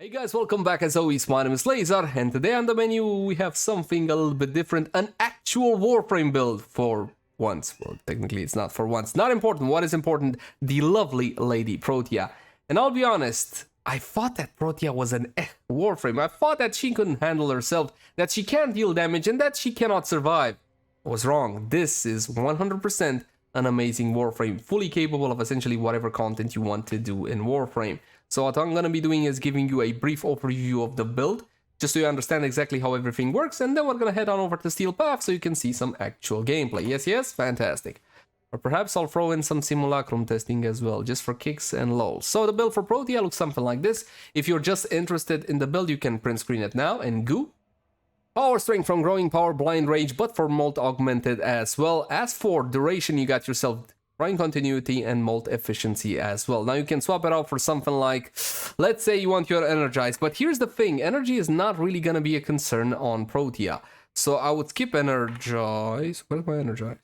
Hey guys, welcome back. As always, my name is Laser, and today on the menu we have something a little bit different, an actual Warframe build for once. Well, technically it's not for once. Not important. What is important? The lovely lady Protea. And I'll be honest, I thought that Protea was an Warframe. I thought that she couldn't handle herself, that she can't deal damage, and that she cannot survive. I was wrong. This is 100% an amazing Warframe, fully capable of essentially whatever content you want to do in Warframe. So what I'm going to be doing is giving you a brief overview of the build, just so you understand exactly how everything works, and then we're going to head on over to Steel Path so you can see some actual gameplay. Yes, fantastic. Or perhaps I'll throw in some simulacrum testing as well, just for kicks and lols. So the build for Protea looks something like this. If you're just interested in the build, you can print screen it now and go. Power strength from growing power, blind range, but for molt augmented as well. As for duration, you got yourself Prime continuity and molt efficiency as well. Now you can swap it out for something like, let's say you want your energize, but here's the thing, energy is not really gonna be a concern on Protea. So I would skip energize. Where's my energize?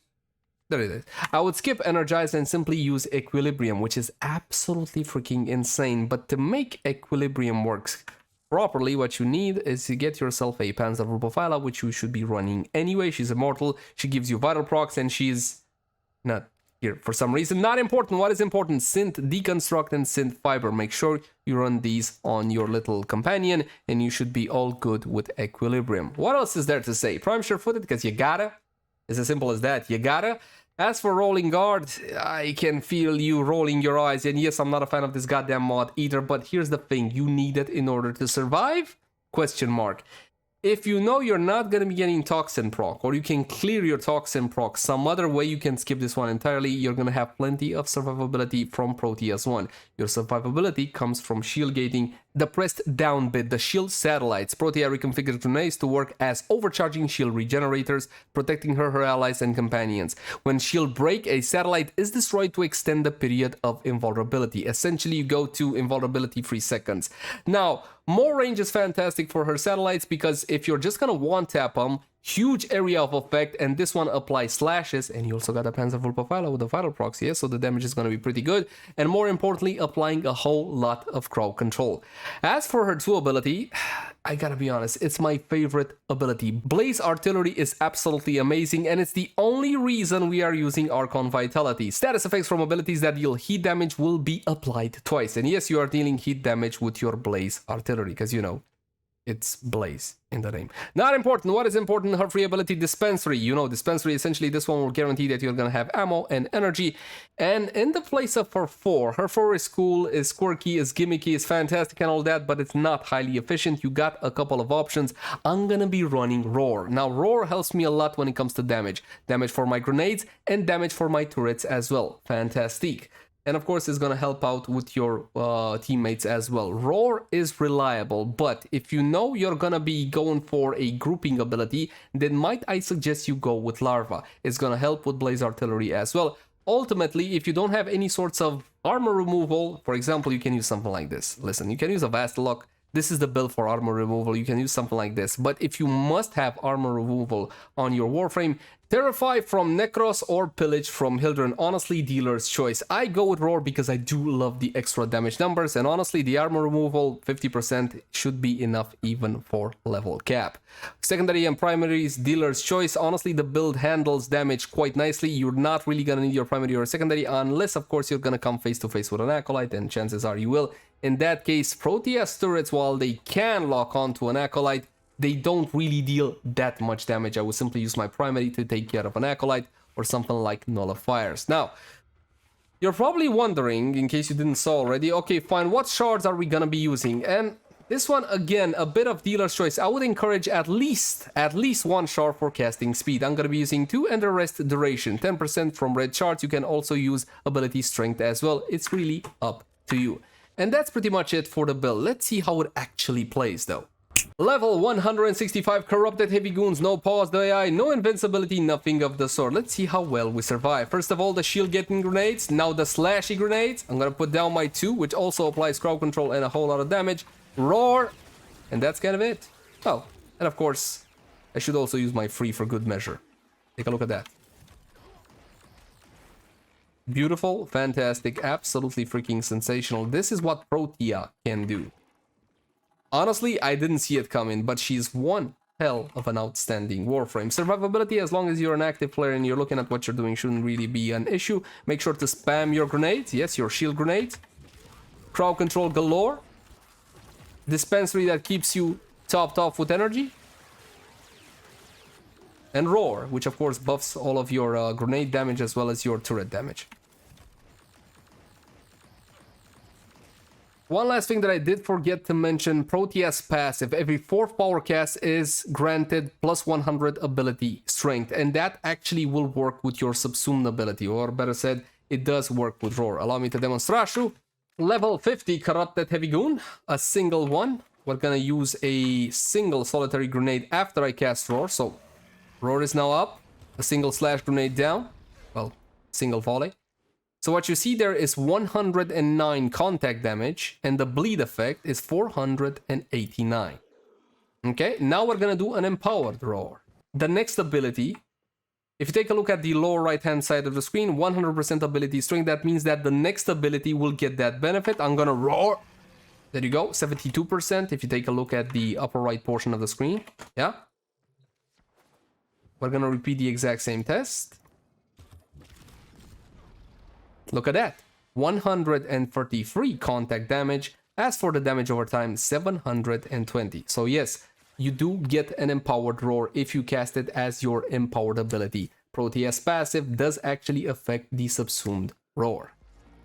There it is. I would skip energize and simply use equilibrium, which is absolutely freaking insane. But to make equilibrium works properly, what you need is to get yourself a Panzer Vulpaphyla, which you should be running anyway. She's immortal, she gives you vital procs, and she's not here for some reason. Not important. What is important? Synth deconstruct and synth fiber. Make sure you run these on your little companion and you should be all good with equilibrium. What else is there to say? Prime sure-footed because you gotta. It's as simple as that. You gotta. As for rolling guard, I can feel you rolling your eyes, and yes, I'm not a fan of this goddamn mod either, but here's the thing, you need it in order to survive? Question mark. If you know you're not going to be getting toxin proc, or you can clear your toxin proc some other way, you can skip this one entirely. You're going to have plenty of survivability from Protea's one. Your survivability comes from shield gating, the pressed down bit, the shield satellites. Protea reconfigured grenades to work as overcharging shield regenerators, protecting her allies and companions. When shield break, a satellite is destroyed to extend the period of invulnerability. Essentially, you go to invulnerability 3 seconds. Now, more range is fantastic for her satellites because if you're just gonna one-tap them, huge area of effect, and this one applies slashes, and you also got a Panzer Vulpaphyla with the vital procs, yeah, so the damage is gonna be pretty good, and more importantly, applying a whole lot of crowd control. As for her 2 ability, I gotta be honest, it's my favorite ability. Blaze Artillery is absolutely amazing, and it's the only reason we are using Archon Vitality. Status effects from abilities that deal heat damage will be applied twice, and yes, you are dealing heat damage with your Blaze Artillery, because you know, it's Blaze in the name. Not important. What is important? Her free ability Dispensary. You know, Dispensary, essentially this one will guarantee that you're gonna have ammo and energy. And in the place of her 4 is cool, is quirky, is gimmicky, is fantastic and all that, but it's not highly efficient. You got a couple of options. I'm gonna be running Roar. Now, Roar helps me a lot when it comes to damage. Damage for my grenades and damage for my turrets as well. Fantastic. And of course, it's going to help out with your teammates as well. Roar is reliable, but if you know you're going to be going for a grouping ability, then might I suggest you go with Larva. It's going to help with Blaze Artillery as well. Ultimately, if you don't have any sorts of armor removal, for example, you can use something like this. Listen, you can use a Vastalok. This is the build for armor removal. You can use something like this. But if you must have armor removal on your Warframe, Terrify from Necros or Pillage from Hildryn. Honestly, dealer's choice. I go with Roar because I do love the extra damage numbers. And honestly, the armor removal, 50% should be enough even for level cap. Secondary and primaries, dealer's choice. Honestly, the build handles damage quite nicely. You're not really going to need your primary or secondary unless, of course, you're going to come face to face with an Acolyte. And chances are you will. In that case, Protea's turrets, while they can lock onto an Acolyte, they don't really deal that much damage. I will simply use my primary to take care of an Acolyte or something like Nullifiers. Now, you're probably wondering, in case you didn't saw already, okay, fine, what shards are we gonna be using? And this one, again, a bit of dealer's choice. I would encourage at least 1 shard for casting speed. I'm gonna be using 2 and the rest duration. 10% from red shards. You can also use ability strength as well. It's really up to you. And that's pretty much it for the build. Let's see how it actually plays though. Level 165 corrupted heavy goons, no pause, the AI, no invincibility, nothing of the sort. Let's see how well we survive. First of all, the shield getting grenades, now the slashy grenades. I'm gonna put down my 2, which also applies crowd control and a whole lot of damage. Roar, and that's kind of it. Oh, and of course, I should also use my free for good measure. Take a look at that. Beautiful, fantastic, absolutely freaking sensational. This is what Protea can do. Honestly, I didn't see it coming, but she's one hell of an outstanding Warframe. Survivability, as long as you're an active player and you're looking at what you're doing, shouldn't really be an issue. Make sure to spam your grenades. Yes, your shield grenade. Crowd control galore. Dispensary that keeps you topped off with energy. And Roar, which of course buffs all of your grenade damage as well as your turret damage. One last thing that I did forget to mention, Protea's passive. Every 4th power cast is granted plus 100 ability strength, and that actually will work with your subsumed ability, or better said, it does work with Roar. Allow me to demonstrate you. Level 50 Corrupted Heavy Goon, a single one. We're gonna use a single solitary grenade after I cast Roar, so Roar is now up. A single slash grenade down. Well, single volley. So what you see there is 109 contact damage, and the bleed effect is 489. Okay, now we're gonna do an empowered Roar. The next ability, if you take a look at the lower right hand side of the screen, 100% ability strength, that means that the next ability will get that benefit. I'm gonna Roar. There you go, 72% if you take a look at the upper right portion of the screen. Yeah. We're gonna repeat the exact same test. Look at that, 133 contact damage. As for the damage over time, 720. So yes, you do get an empowered Roar if you cast it as your empowered ability. Protea's passive does actually affect the subsumed Roar.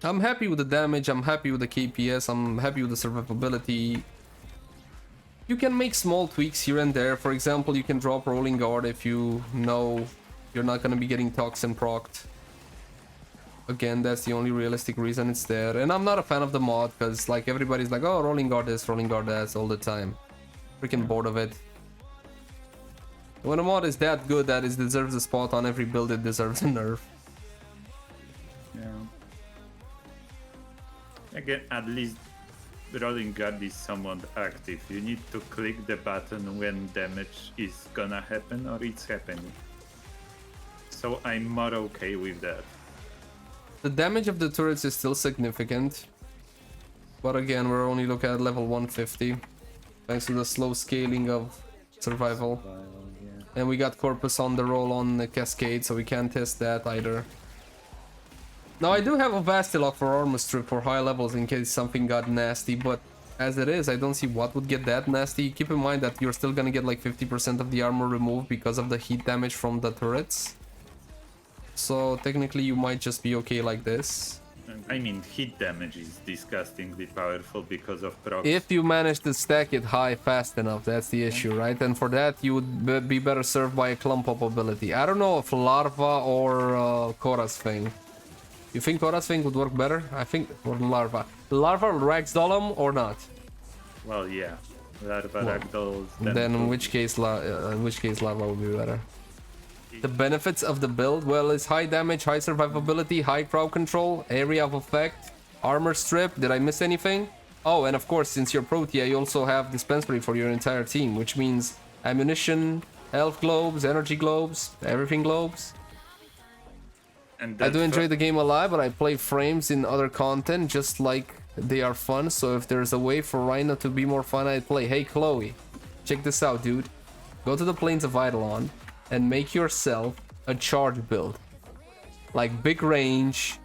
I'm happy with the damage, I'm happy with the KPS, I'm happy with the survivability. You can make small tweaks here and there. For example, you can drop Rolling Guard if you know you're not going to be getting Toxin procced. Again, that's the only realistic reason it's there. And I'm not a fan of the mod because like everybody's like, oh, Rolling Guard this, Rolling Guard that all the time. Freaking bored of it. When a mod is that good that it deserves a spot on every build, it deserves a nerf. Yeah. Again, at least Rolling Guard is somewhat active. You need to click the button when damage is gonna happen or it's happening. So I'm more okay with that. The damage of the turrets is still significant. But again, we're only looking at level 150. Thanks to the slow scaling of survival. Yeah. And we got Corpus on the roll on the Cascade, so we can't test that either. Now I do have a Vastilock for Armor Strip for high levels in case something got nasty, but as it is, I don't see what would get that nasty. Keep in mind that you're still gonna get like 50% of the armor removed because of the heat damage from the turrets. So technically you might just be okay like this. I mean, hit damage is disgustingly powerful because of procs. If you manage to stack it high fast enough, that's the issue, right? And for that you would be better served by a Clump Up ability. I don't know if Larva or Korra's thing. You think Korra's thing would work better? I think or Larva. Larva ragdoll him or not? Well, yeah. Larva ragdolls. Then in which case Larva would be better. The benefits of the build, well, is high damage, high survivability, high crowd control, area of effect, armor strip. Did I miss anything? Oh, and of course, since you're Protea, you also have Dispensary for your entire team, which means ammunition, health globes, energy globes, everything globes. And I do enjoy the game a lot, but I play frames in other content just like they are fun. So if there's a way for Rhino to be more fun, I'd play. Hey, Chloe, check this out, dude. Go to the Plains of Eidolon and make yourself a charge build. Like big range,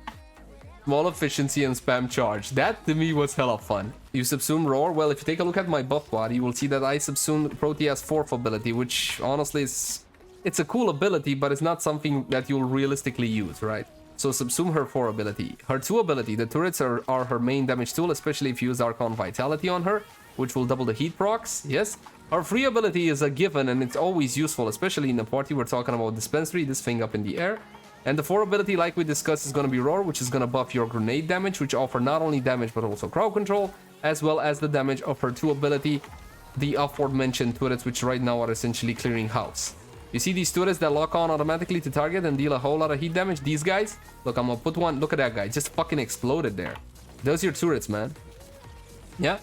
small efficiency, and spam charge. That to me was hella fun. You subsume Roar. Well, if you take a look at my buff body, you will see that I subsumed Protea's 4th ability, which honestly is... It's a cool ability, but it's not something that you'll realistically use, right? So subsume her 4 ability. Her 2 ability, the turrets are her main damage tool, especially if you use Archon Vitality on her, which will double the heat procs, yes? Her 3 ability is a given and it's always useful, especially in a party we're talking about Dispensary, this thing up in the air. And the 4 ability, like we discussed, is going to be Roar, which is going to buff your grenade damage, which offer not only damage but also crowd control, as well as the damage of her 2 ability, the aforementioned turrets, which right now are essentially clearing house. You see these turrets that lock on automatically to target and deal a whole lot of heat damage? These guys? Look, I'm gonna put one. Look at that guy. Just fucking exploded there. Those are your turrets, man. Yeah?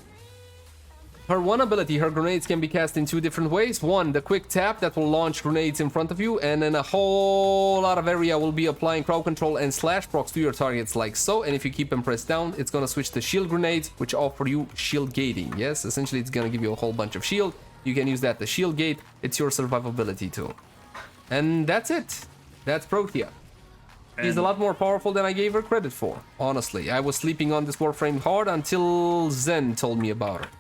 Her one ability, her grenades can be cast in 2 different ways. One, the quick tap that will launch grenades in front of you, and then a whole lot of area will be applying crowd control and slash procs to your targets like so. And if you keep them pressed down, it's gonna switch to shield grenades, which offer you shield gating. Yes, essentially it's gonna give you a whole bunch of shield. You can use that to shield gate. It's your survivability tool. And that's it. That's Protea. She's a lot more powerful than I gave her credit for. Honestly, I was sleeping on this Warframe hard until Zen told me about her.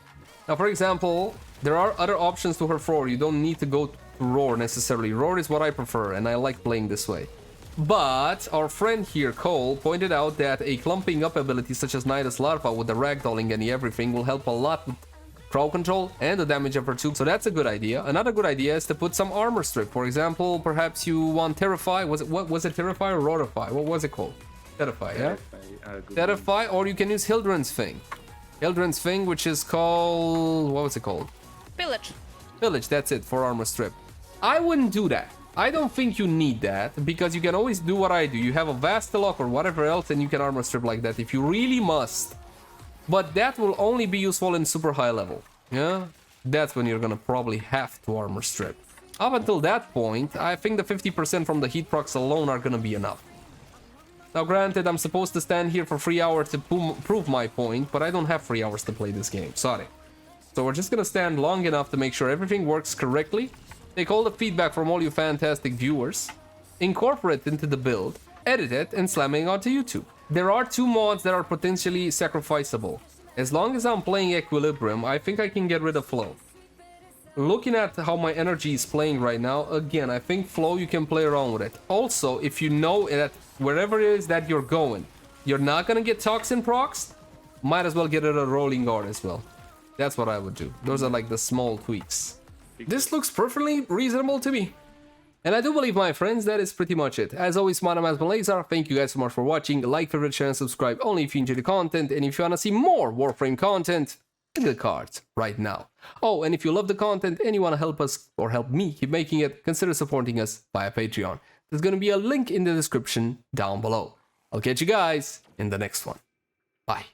Now, for example, there are other options to her Roar. You don't need to go to Roar necessarily. Roar is what I prefer, and I like playing this way. But our friend here, Cole, pointed out that a clumping up ability such as Nidus Larva with the ragdolling and the everything will help a lot with crowd control and the damage of her too. So that's a good idea. Another good idea is to put some armor strip. For example, perhaps you want Terrify. Was it Terrify or Roarify? What was it called? Terrify, yeah? Terrify, or you can use Hildryn's thing. Hildryn's thing, which is called... what was it called? Pillage. Pillage, that's it, for armor strip. I wouldn't do that. I don't think you need that, because you can always do what I do. You have a Vastilock or whatever else, and you can armor strip like that if you really must. But that will only be useful in super high level. Yeah? That's when you're gonna probably have to armor strip. Up until that point, I think the 50% from the heat procs alone are gonna be enough. Now granted, I'm supposed to stand here for 3 hours to prove my point, but I don't have 3 hours to play this game, sorry. So we're just gonna stand long enough to make sure everything works correctly, take all the feedback from all you fantastic viewers, incorporate it into the build, edit it, and slam it onto YouTube. There are 2 mods that are potentially sacrificable. As long as I'm playing Equilibrium, I think I can get rid of Flow. Looking at how my energy is playing right now, again, I think Flow, you can play around with it. Also, if you know that wherever it is that you're going, you're not gonna get Toxin procs, might as well get rid of Rolling Guard as well. That's what I would do. Those are like the small tweaks. This looks perfectly reasonable to me. And I do believe, my friends, that is pretty much it. As always, my name is Lazar. Thank you guys so much for watching. Like, favorite, share, and subscribe only if you enjoy the content. And if you want to see more Warframe content, in the cards right now. Oh, and if you love the content and you want to help us or help me keep making it, consider supporting us via Patreon. There's going to be a link in the description down below. I'll catch you guys in the next one. Bye.